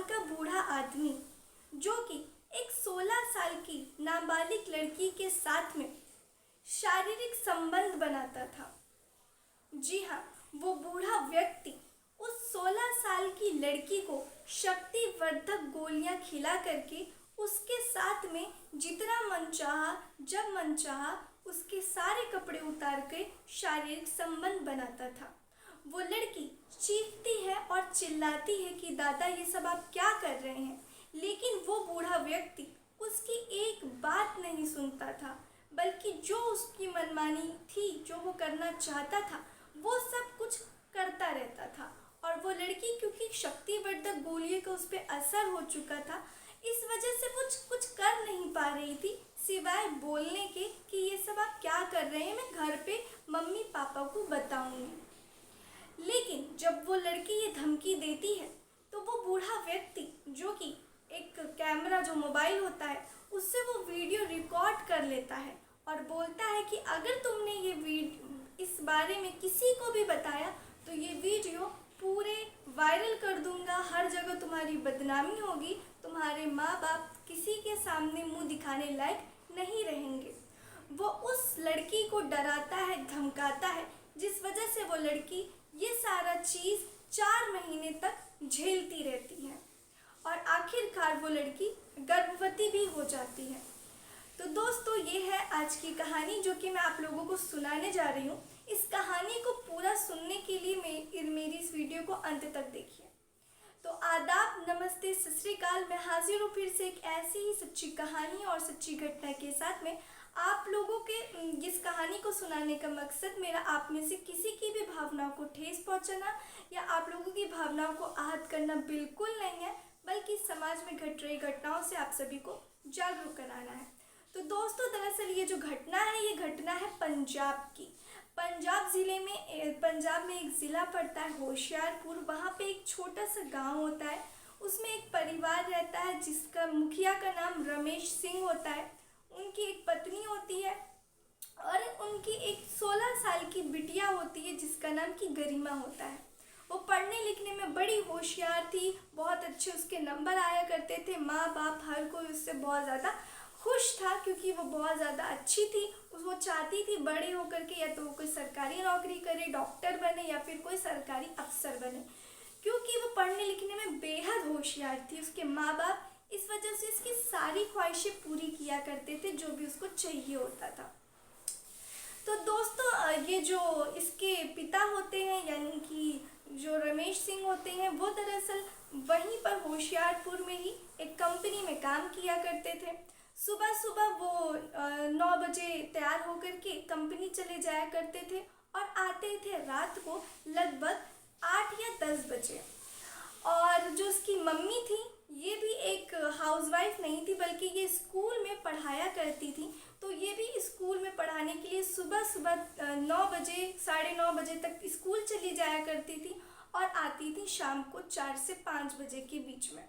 साल का बूढ़ा आदमी जो कि एक 16 साल की नाबालिग लड़की के साथ में शारीरिक संबंध बनाता था। जी हाँ, वो बूढ़ा व्यक्ति उस 16 साल की लड़की को शक्तिवर्धक गोलियां खिला करके उसके साथ में जितना मन चाहा जब मन चाहा उसके सारे कपड़े उतार के शारीरिक संबंध बनाता था। वो लड़की चीखती है और चिल्लाती है कि दादा ये सब आप क्या कर रहे हैं, लेकिन वो बूढ़ा व्यक्ति उसकी एक बात नहीं सुनता था, बल्कि जो उसकी मनमानी थी, जो वो करना चाहता था, वो सब कुछ करता रहता था। और वो लड़की क्योंकि शक्तिवर्धक गोलियों का उस पर असर हो चुका था, इस वजह से वो कुछ कर नहीं पा रही थी सिवाय बोलने के कि ये सब आप क्या कर रहे हैं, मैं घर पे मम्मी पापा को बताऊंगी। लेकिन जब वो लड़की ये धमकी देती है तो वो बूढ़ा व्यक्ति जो कि एक कैमरा जो मोबाइल होता है उससे वो वीडियो रिकॉर्ड कर लेता है और बोलता है कि अगर तुमने ये वीडियो इस बारे में किसी को भी बताया तो ये वीडियो पूरे वायरल कर दूंगा, हर जगह तुम्हारी बदनामी होगी, तुम्हारे माँ बाप किसी के सामने मुंह दिखाने लायक नहीं रहेंगे। वो उस लड़की को डराता है, धमकाता है, जिस वजह से वो लड़की ये सारा चीज़ 4 महीने तक झेलती रहती है और आखिरकार वो लड़की गर्भवती भी हो जाती है। तो दोस्तों, ये है आज की कहानी जो कि मैं आप लोगों को सुनाने जा रही हूँ। इस कहानी को पूरा सुनने के लिए मेरी इस वीडियो को अंत तक देखिए। तो आदाब, नमस्ते, सत श्री अकाल। मैं हाजिर हूँ फिर से एक ऐसी ही सच्ची कहानी और सच्ची घटना के साथ में। आप लोगों के इस कहानी को सुनाने का मकसद मेरा आप में से किसी की भी भावनाओं को ठेस पहुंचाना या आप लोगों की भावनाओं को आहत करना बिल्कुल नहीं है, बल्कि समाज में घट रही घटनाओं से आप सभी को जागरूक कराना है। तो दोस्तों, दरअसल ये जो घटना है, ये घटना है पंजाब की। पंजाब में एक ज़िला पड़ता है होशियारपुर। वहाँ पे एक छोटा सा गांव होता है, उसमें एक परिवार रहता है जिसका मुखिया का नाम रमेश सिंह होता है। उनकी एक पत्नी होती है और उनकी एक 16 साल की बिटिया होती है जिसका नाम की गरिमा होता है। वो पढ़ने लिखने में बड़ी होशियार थी, बहुत अच्छे उसके नंबर आया करते थे। माँ बाप हर कोई उससे बहुत ज़्यादा खुश था क्योंकि वो बहुत ज़्यादा अच्छी थी। वो चाहती थी बड़े होकर के या तो वो कोई सरकारी नौकरी करे, डॉक्टर बने या फिर कोई सरकारी अफसर बने, क्योंकि वो पढ़ने लिखने में बेहद होशियार थी। उसके माँ बाप इस वजह से इसकी सारी ख्वाहिशें पूरी किया करते थे जो भी उसको चाहिए होता था। तो दोस्तों, ये जो इसके पिता होते हैं यानी कि जो रमेश सिंह होते हैं, वो दरअसल वहीं पर होशियारपुर में ही एक कंपनी में काम किया करते थे। सुबह सुबह वो 9 बजे तैयार होकर के कंपनी चले जाया करते थे और आते थे रात को लगभग 8 या 10 बजे। और जो उसकी मम्मी थी, ये भी एक हाउसवाइफ नहीं थी, बल्कि ये स्कूल में पढ़ाया करती थी। तो ये भी स्कूल में पढ़ाने के लिए सुबह सुबह 9 बजे, 9:30 बजे तक स्कूल चली जाया करती थी और आती थी शाम को 4 से 5 बजे के बीच में।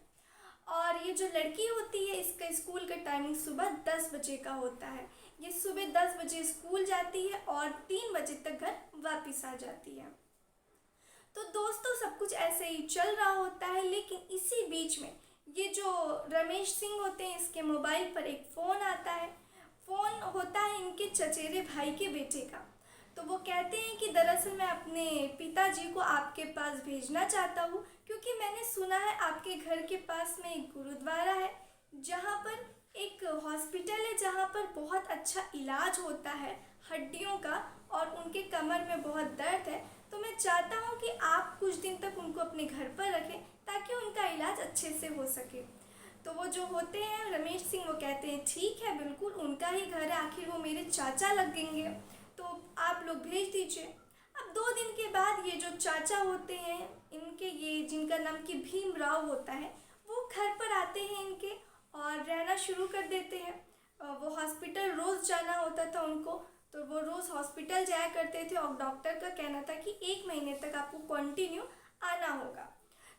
और ये जो लड़की होती है, इसका स्कूल का टाइमिंग सुबह 10 बजे का होता है। ये सुबह 10 बजे स्कूल जाती है और 3 बजे तक घर वापस आ जाती है। तो दोस्तों, सब कुछ ऐसे ही चल रहा होता है, लेकिन इसी बीच में ये जो रमेश सिंह होते हैं, इसके मोबाइल पर एक फ़ोन आता है। फ़ोन होता है इनके चचेरे भाई के बेटे का। तो वो कहते हैं कि दरअसल मैं अपने पिताजी को आपके पास भेजना चाहता हूँ, क्योंकि मैंने सुना है आपके घर के पास में एक गुरुद्वारा है, जहाँ पर एक हॉस्पिटल है, जहाँ पर बहुत अच्छा इलाज होता है हड्डियों का, और उनके कमर में बहुत दर्द है। तो मैं चाहता हूँ कि आप कुछ दिन तक उनको अपने घर पर रखें ताकि उनका इलाज अच्छे से हो सके। तो वो जो होते हैं रमेश सिंह, वो कहते हैं ठीक है, बिल्कुल उनका ही घर है, आखिर वो मेरे चाचा लगेंगे, तो आप लोग भेज दीजिए। अब 2 दिन के बाद ये जो चाचा होते हैं इनके, ये जिनका नाम कि भीमराव होता है, वो घर पर आते हैं इनके और रहना शुरू कर देते हैं। वो हॉस्पिटल रोज़ जाना होता था उनको, तो वो रोज़ हॉस्पिटल जाया करते थे और डॉक्टर का कहना था कि 1 महीने तक आपको कंटिन्यू आना होगा।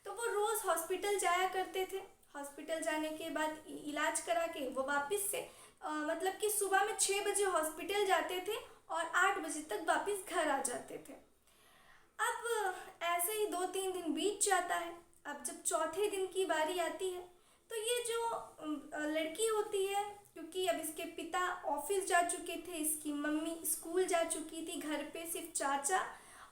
तो वो रोज़ हॉस्पिटल जाया करते थे। हॉस्पिटल जाने के बाद इलाज करा के वो वापस से मतलब कि सुबह में 6 बजे हॉस्पिटल जाते थे और 8 बजे तक वापस घर आ जाते थे। अब ऐसे ही 2-3 दिन बीत जाता है। अब जब चौथे दिन की बारी आती है तो ये जो लड़की होती है, क्योंकि अब इसके पिता ऑफिस जा चुके थे, इसकी मम्मी स्कूल जा चुकी थी, घर पे सिर्फ चाचा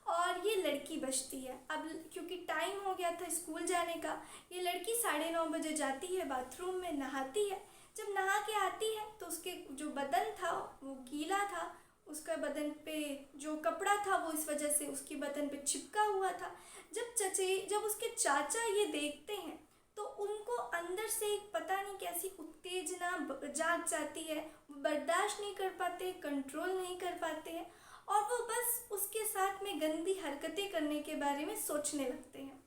और ये लड़की बचती है। अब क्योंकि टाइम हो गया था स्कूल जाने का, ये लड़की 9:30 बजे जाती है बाथरूम में, नहाती है। जब नहा के आती है तो उसके जो बदन था वो गीला था, उसका बदन पे जो कपड़ा था वो इस वजह से उसके बदन पे चिपका हुआ था। जब उसके चाचा ये देखते हैं तो उनको अंदर से एक पता नहीं कैसी उत्तेजना जाग जाती है, वो बर्दाश्त नहीं कर पाते, कंट्रोल नहीं कर पाते हैं और वो बस उसके साथ में गंदी हरकतें करने के बारे में सोचने लगते हैं।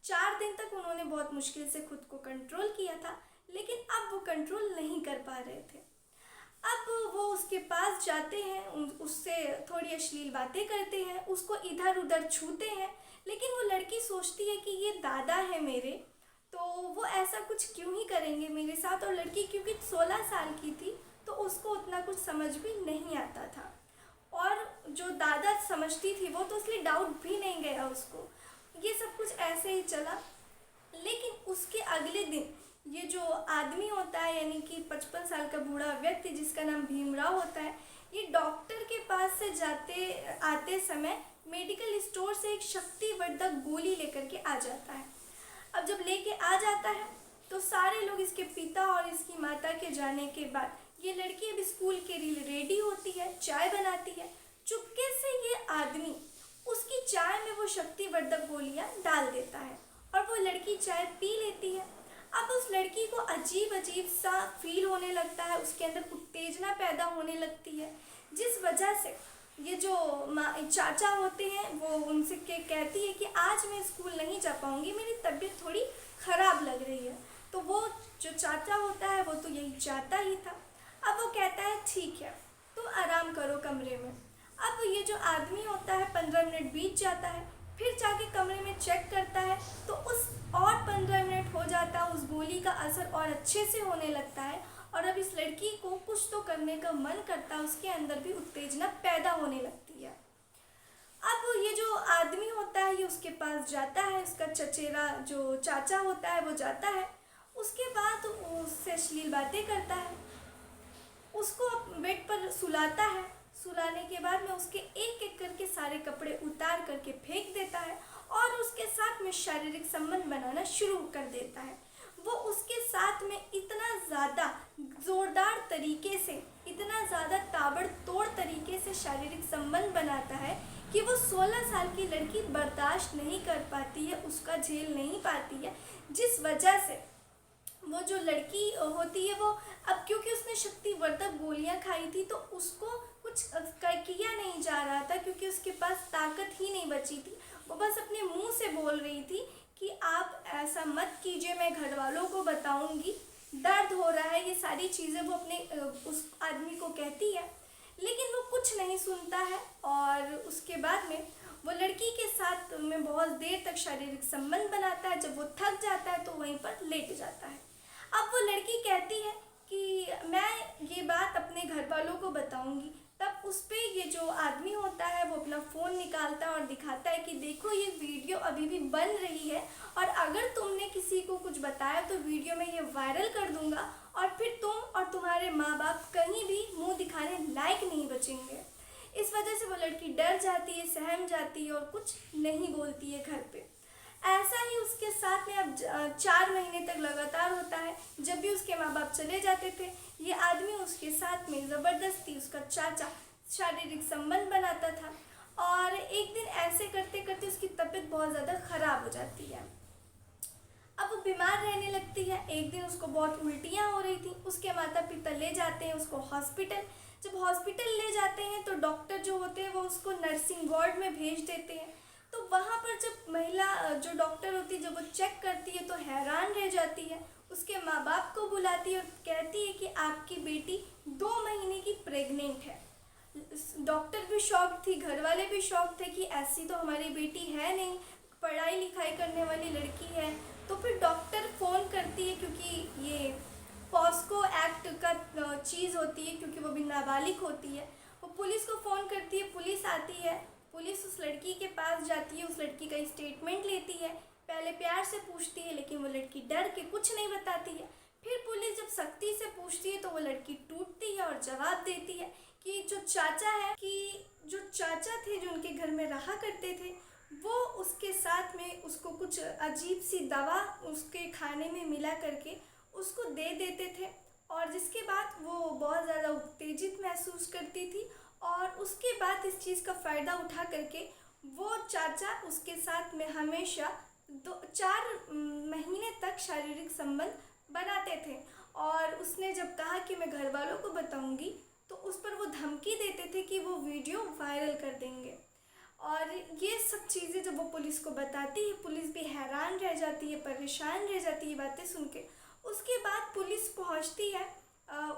4 दिन तक उन्होंने बहुत मुश्किल से खुद को कंट्रोल किया था, लेकिन अब वो कंट्रोल नहीं कर पा रहे थे। अब वो उसके पास जाते हैं, उससे थोड़ी अश्लील बातें करते हैं, उसको इधर उधर छूते हैं, लेकिन वो लड़की सोचती है कि ये दादा है मेरे, तो वो ऐसा कुछ क्यों ही करेंगे मेरे साथ। और लड़की क्योंकि 16 साल की थी तो उसको उतना कुछ समझ भी नहीं आता था, और जो दादा समझती थी वो तो इसलिए डाउट भी नहीं गया उसको। ये सब कुछ ऐसे ही चला। लेकिन उसके अगले दिन ये जो आदमी होता है, यानी कि 55 साल का बूढ़ा व्यक्ति जिसका नाम भीमराव होता है, ये डॉक्टर के पास से जाते आते समय मेडिकल स्टोर से एक शक्तिवर्धक गोली लेकर के आ जाता है। अब जब लेके आ जाता है तो सारे लोग, इसके पिता और इसकी माता के जाने के बाद, ये लड़की अब स्कूल के लिए रेडी होती है, चाय बनाती है। चुपके से ये आदमी उसकी चाय में वो शक्तिवर्धक गोलियां डाल देता है और वो लड़की चाय पी लेती है। अब उस लड़की को अजीब अजीब सा फील होने लगता है, उसके अंदर उत्तेजना पैदा होने लगती है, जिस वजह से ये जो चाचा होते हैं वो उनसे कहती है कि आज मैं स्कूल नहीं जा पाऊंगी, मेरी तबीयत थोड़ी ख़राब लग रही है। तो वो जो चाचा होता है वो तो यही चाहता ही था। अब वो कहता है ठीक है, तुम आराम करो कमरे में। अब ये जो आदमी होता है, 15 मिनट बीत जाता है, फिर जाके कमरे में चेक करता है तो उस और 15 मिनट हो जाता है, उस गोली का असर और अच्छे से होने लगता है और अब इस लड़की को कुछ तो करने का मन करता है, उसके अंदर भी उत्तेजना पैदा होने लगती है। अब ये जो आदमी होता है ये उसके पास जाता है, उसका चचेरा जो चाचा होता है वो जाता है, उसके बाद उससे अश्लील बातें करता है, उसको बेड पर सुलाता है। सुलाने के बाद में उसके एक एक करके सारे कपड़े उतार करके फेंक देता है और उसके साथ में शारीरिक संबंध बनाना शुरू कर देता है। वो उसके साथ में इतना ज़्यादा ज़ोरदार तरीके से, इतना ज़्यादा ताबड़तोड़ तरीके से शारीरिक संबंध बनाता है कि वो 16 साल की लड़की बर्दाश्त नहीं कर पाती है, उसका झेल नहीं पाती है, जिस वजह से वो जो लड़की होती है वो, अब क्योंकि उसने शक्तिवर्धक गोलियां खाई थी तो उसको कुछ किया नहीं जा रहा था, क्योंकि उसके पास ताकत ही नहीं बची थी। वो बस अपने मुंह से बोल रही थी कि आप ऐसा मत कीजिए, मैं घर वालों को बताऊंगी, दर्द हो रहा है, ये सारी चीज़ें वो अपने उस आदमी को कहती है। लेकिन वो कुछ नहीं सुनता है और उसके बाद में वो लड़की के साथ में बहुत देर तक शारीरिक संबंध बनाता है। जब वो थक जाता है तो वहीं पर लेट जाता है। अब वो लड़की कहती है कि मैं ये बात अपने घर वालों को बताऊंगी। तब उस पर ये जो आदमी होता है वो अपना फ़ोन निकालता है और दिखाता है कि देखो ये वीडियो अभी भी बन रही है और अगर तुमने किसी को कुछ बताया तो वीडियो में ये वायरल कर दूंगा और फिर तुम और तुम्हारे माँ बाप कहीं भी मुंह दिखाने लायक नहीं बचेंगे। इस वजह से वो लड़की डर जाती है, सहम जाती है और कुछ नहीं बोलती है घर पे। ऐसा ही उसके साथ में अब 4 महीने तक लगातार होता है। जब भी उसके माँ बाप चले जाते थे ये आदमी उसके साथ में ज़बरदस्ती, उसका चाचा, शारीरिक संबंध बनाता था और एक दिन ऐसे करते करते उसकी तबीयत बहुत ज़्यादा ख़राब हो जाती है। अब वो बीमार रहने लगती है। एक दिन उसको बहुत उल्टियाँ हो रही थी, उसके माता पिता ले जाते हैं उसको हॉस्पिटल। जब हॉस्पिटल ले जाते हैं तो डॉक्टर जो होते हैं वो उसको नर्सिंग वार्ड में भेज देते हैं। तो वहाँ पर जब महिला जो डॉक्टर होती है जब वो चेक करती है तो हैरान रह जाती है, उसके माँ बाप को बुलाती है और कहती है कि आपकी बेटी 2 महीने की प्रेग्नेंट है। डॉक्टर भी शॉक थी, घर वाले भी शॉक थे कि ऐसी तो हमारी बेटी है नहीं, पढ़ाई लिखाई करने वाली लड़की है। तो फिर डॉक्टर फ़ोन करती है, क्योंकि ये पॉस्को एक्ट का चीज़ होती है, क्योंकि वो भी नाबालिग होती है। वो पुलिस को फ़ोन करती है, पुलिस आती है, पुलिस उस लड़की के पास जाती है, उस लड़की का स्टेटमेंट लेती है, पहले प्यार से पूछती है लेकिन वो लड़की डर के कुछ नहीं बताती है। फिर पुलिस जब सख्ती से पूछती है तो वो लड़की टूटती है और जवाब देती है कि जो चाचा थे जो उनके घर में रहा करते थे, वो उसके साथ में उसको कुछ अजीब सी दवा उसके खाने में मिला करके उसको दे देते थे, और जिसके बाद वो बहुत ज़्यादा उत्तेजित महसूस करती थी। और उसके बाद इस चीज़ का फ़ायदा उठा करके वो चाचा उसके साथ में हमेशा 4 महीने तक शारीरिक संबंध बनाते थे। और उसने जब कहा कि मैं घर वालों को बताऊंगी, तो उस पर वो धमकी देते थे कि वो वीडियो वायरल कर देंगे। और ये सब चीज़ें जब वो पुलिस को बताती है, पुलिस भी हैरान रह जाती है, परेशान रह जाती है बातें सुन के। उसके बाद पुलिस पहुंचती है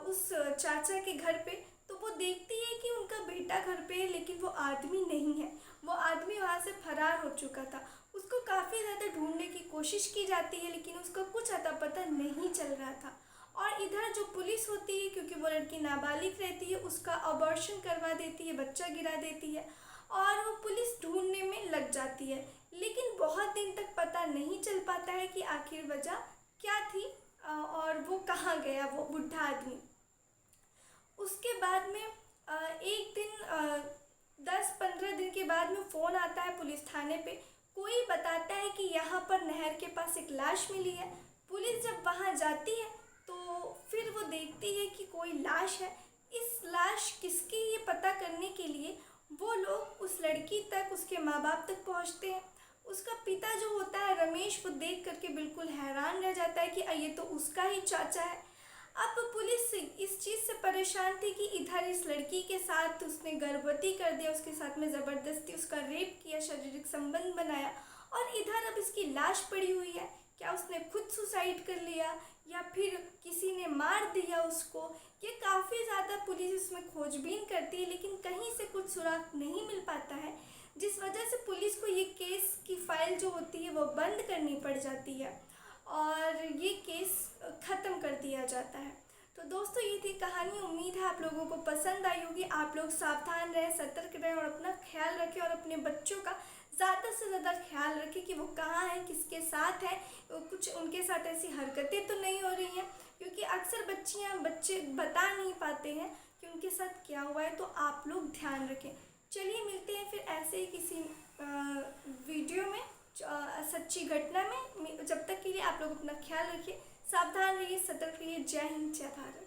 उस चाचा के घर पे, तो वो देखती है कि उनका बेटा घर पे है लेकिन वो आदमी नहीं है। वो आदमी वहाँ से फरार हो चुका था। उसको काफ़ी ज़्यादा ढूंढने की कोशिश की जाती है लेकिन उसका कुछ अता पता नहीं चल रहा था। और इधर जो पुलिस होती है, क्योंकि वो लड़की नाबालिग रहती है, उसका अबॉर्शन करवा देती है, बच्चा गिरा देती है, और वो पुलिस ढूंढने में लग जाती है। लेकिन बहुत दिन तक पता नहीं चल पाता है कि आखिर वजह क्या थी और वो कहाँ गया वो बुढ़ा आदमी। उसके बाद में एक दिन 10-15 दिन के बाद में फ़ोन आता है पुलिस थाने पे। कोई बताता है कि यहाँ पर नहर के पास एक लाश मिली है। पुलिस जब वहाँ जाती है तो फिर वो देखती है कि कोई लाश है। इस लाश किसकी ये पता करने के लिए वो लोग उस लड़की तक, उसके माँ बाप तक पहुँचते हैं। उसका पिता जो होता है रमेश, वो देख करके बिल्कुल हैरान रह जाता है कि ये तो उसका ही चाचा है। अब पुलिस इस चीज़ से परेशान थी कि इधर इस लड़की के साथ उसने गर्भवती कर दिया, उसके साथ में ज़बरदस्ती उसका रेप किया, शारीरिक संबंध बनाया, और इधर अब इसकी लाश पड़ी हुई है। क्या उसने खुद सुसाइड कर लिया या फिर किसी ने मार दिया उसको? ये काफ़ी ज़्यादा पुलिस इसमें खोजबीन करती है लेकिन कहीं से कुछ सुराग नहीं मिल पाता है, जिस वजह से पुलिस को ये केस की फाइल जो होती है वो बंद करनी पड़ जाती है और ये केस ख़त्म कर दिया जाता है। तो दोस्तों, ये थी कहानी। उम्मीद है आप लोगों को पसंद आई होगी। आप लोग सावधान रहें, सतर्क रहें और अपना ख्याल रखें, और अपने बच्चों का ज़्यादा से ज़्यादा ख्याल रखें कि वो कहाँ हैं, किसके साथ हैं, कुछ उनके साथ ऐसी हरकतें तो नहीं हो रही हैं, क्योंकि अक्सर बच्चे बता नहीं पाते हैं कि उनके साथ क्या हुआ है। तो आप लोग ध्यान रखें। चलिए मिलते हैं फिर ऐसे ही किसी वीडियो में सच्ची घटना में। जब तक के लिए आप लोग अपना ख्याल रखिए, सावधान रहिए, सतर्क रहिए। जय हिंद, जय भारत।